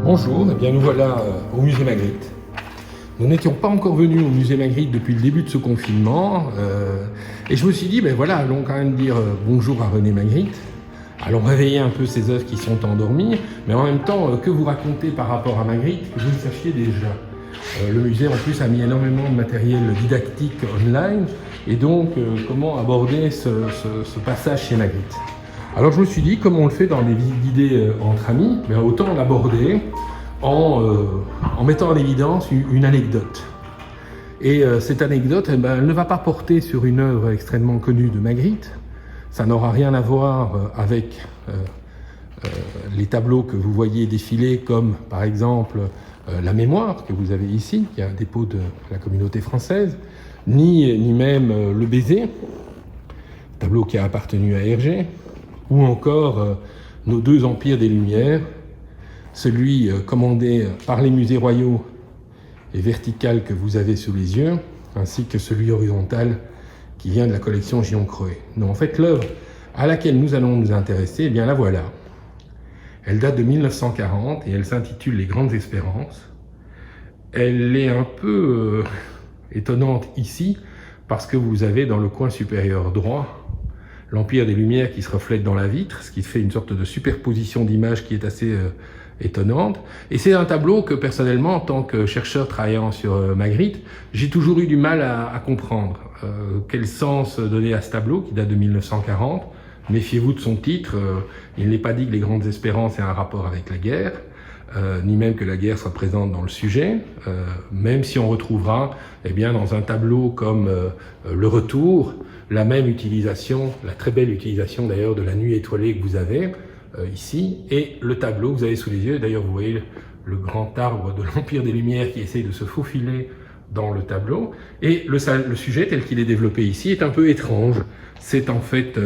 Bonjour, eh bien nous voilà au musée Magritte. Nous n'étions pas encore venus au musée Magritte depuis le début de ce confinement et je me suis dit, ben voilà, allons quand même dire bonjour à René Magritte. Allons réveiller un peu ces œuvres qui sont endormies, mais en même temps, que vous raconter par rapport à Magritte que vous le sachiez déjà. Le musée en plus a mis énormément de matériel didactique online et donc comment aborder ce passage chez Magritte. Alors je me suis dit, comme on le fait dans les visites guidées entre amis, mais autant l'aborder en mettant en évidence une anecdote. Et cette anecdote, elle ne va pas porter sur une œuvre extrêmement connue de Magritte. Ça n'aura rien à voir avec les tableaux que vous voyez défiler, comme par exemple la mémoire que vous avez ici, qui est un dépôt de la communauté française, ni même le baiser, tableau qui a appartenu à Hergé, ou encore nos deux empires des Lumières, celui commandé par les musées royaux et vertical que vous avez sous les yeux, ainsi que celui horizontal qui vient de la collection Gion-Croët. Non, en fait, l'œuvre à laquelle nous allons nous intéresser, eh bien la voilà. Elle date de 1940 et elle s'intitule « Les Grandes Espérances ». Elle est un peu étonnante ici, parce que vous avez dans le coin supérieur droit l'Empire des Lumières qui se reflète dans la vitre, ce qui fait une sorte de superposition d'images qui est assez étonnante. Et c'est un tableau que personnellement, en tant que chercheur travaillant sur Magritte, j'ai toujours eu du mal à comprendre. Quel sens donner à ce tableau qui date de 1940 ? Méfiez-vous de son titre, il n'est pas dit que les grandes espérances aient un rapport avec la guerre, ni même que la guerre soit présente dans le sujet, même si on retrouvera eh bien, dans un tableau comme Le Retour, la même utilisation, la très belle utilisation d'ailleurs de la nuit étoilée que vous avez ici, et le tableau que vous avez sous les yeux. D'ailleurs vous voyez le grand arbre de l'Empire des Lumières qui essaye de se faufiler dans le tableau, et le sujet tel qu'il est développé ici est un peu étrange. C'est en fait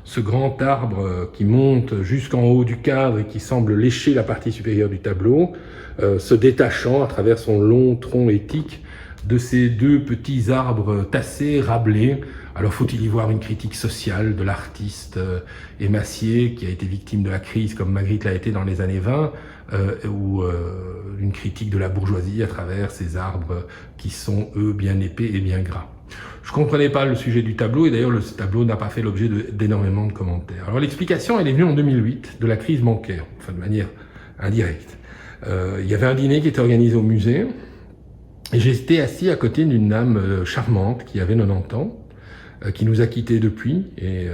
ce grand arbre qui monte jusqu'en haut du cadre et qui semble lécher la partie supérieure du tableau, se détachant à travers son long tronc étique de ces deux petits arbres tassés, rablés. Alors faut-il y voir une critique sociale de l'artiste émacié qui a été victime de la crise comme Magritte l'a été dans les années 20, ou une critique de la bourgeoisie à travers ces arbres qui sont eux bien épais et bien gras. Je comprenais pas le sujet du tableau et d'ailleurs ce tableau n'a pas fait l'objet d'énormément de commentaires. Alors l'explication elle est venue en 2008 de la crise bancaire, enfin de manière indirecte. Il y avait un dîner qui était organisé au musée et j'étais assis à côté d'une dame charmante qui avait 90 ans, qui nous a quittés depuis, et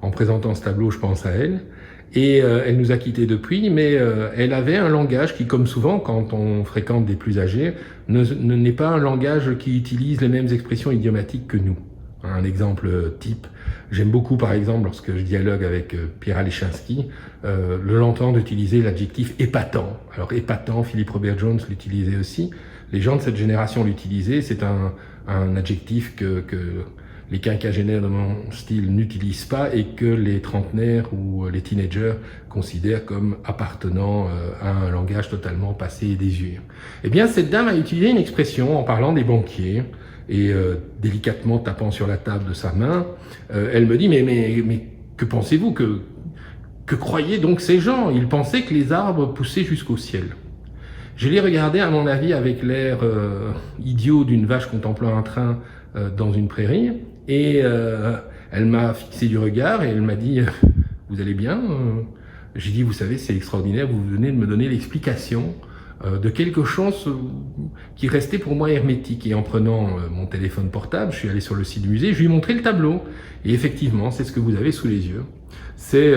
en présentant ce tableau je pense à elle. Et elle nous a quittés depuis, mais elle avait un langage qui, comme souvent quand on fréquente des plus âgés, n'est pas un langage qui utilise les mêmes expressions idiomatiques que nous. Un exemple type, j'aime beaucoup par exemple lorsque je dialogue avec Pierre Alechinsky, l'entendre utiliser l'adjectif épatant. Alors épatant, Philippe Robert Jones l'utilisait aussi, les gens de cette génération l'utilisaient, c'est un adjectif que les quinquagénaires de mon style n'utilisent pas et que les trentenaires ou les teenagers considèrent comme appartenant à un langage totalement passé et désuet. Eh bien, cette dame a utilisé une expression en parlant des banquiers et délicatement tapant sur la table de sa main, elle me dit « mais que pensez-vous, que croyaient donc ces gens? Ils pensaient que les arbres poussaient jusqu'au ciel. » Je l'ai regardé à mon avis avec l'air idiot d'une vache contemplant un train dans une prairie, et elle m'a fixé du regard et elle m'a dit « Vous allez bien ?» J'ai dit « Vous savez, c'est extraordinaire, vous venez de me donner l'explication de quelque chose qui restait pour moi hermétique. » Et en prenant mon téléphone portable, je suis allé sur le site du musée, je lui ai montré le tableau. Et effectivement, c'est ce que vous avez sous les yeux. C'est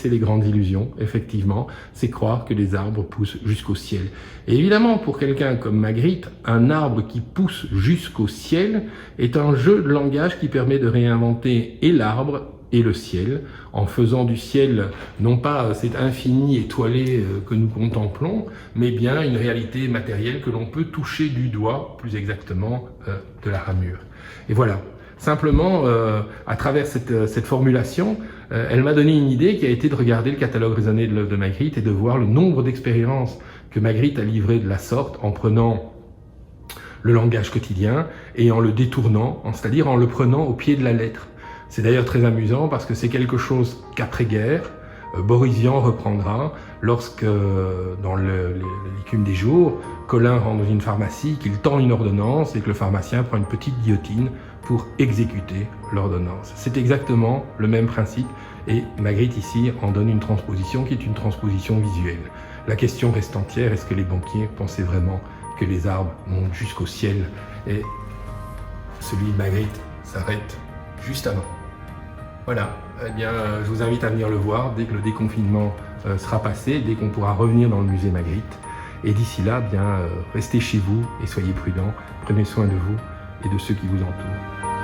les grandes illusions, effectivement, c'est croire que les arbres poussent jusqu'au ciel. Et évidemment, pour quelqu'un comme Magritte, un arbre qui pousse jusqu'au ciel est un jeu de langage qui permet de réinventer et l'arbre et le ciel, en faisant du ciel, non pas cet infini étoilé que nous contemplons, mais bien une réalité matérielle que l'on peut toucher du doigt, plus exactement de la ramure. Et voilà. Simplement, à travers cette formulation, elle m'a donné une idée qui a été de regarder le catalogue raisonné de l'œuvre de Magritte et de voir le nombre d'expériences que Magritte a livrées de la sorte en prenant le langage quotidien et en le détournant, c'est-à-dire en le prenant au pied de la lettre. C'est d'ailleurs très amusant parce que c'est quelque chose qu'après-guerre, Boris Vian reprendra lorsque, dans l'écume des jours, Colin rentre dans une pharmacie, qu'il tend une ordonnance et que le pharmacien prend une petite guillotine pour exécuter l'ordonnance. C'est exactement le même principe et Magritte ici en donne une transposition qui est une transposition visuelle. La question reste entière, est-ce que les banquiers pensaient vraiment que les arbres montent jusqu'au ciel? Et celui de Magritte s'arrête juste avant. Voilà, eh bien, je vous invite à venir le voir dès que le déconfinement sera passé, dès qu'on pourra revenir dans le musée Magritte. Et d'ici là, bien, restez chez vous et soyez prudents, prenez soin de vous et de ceux qui vous entourent.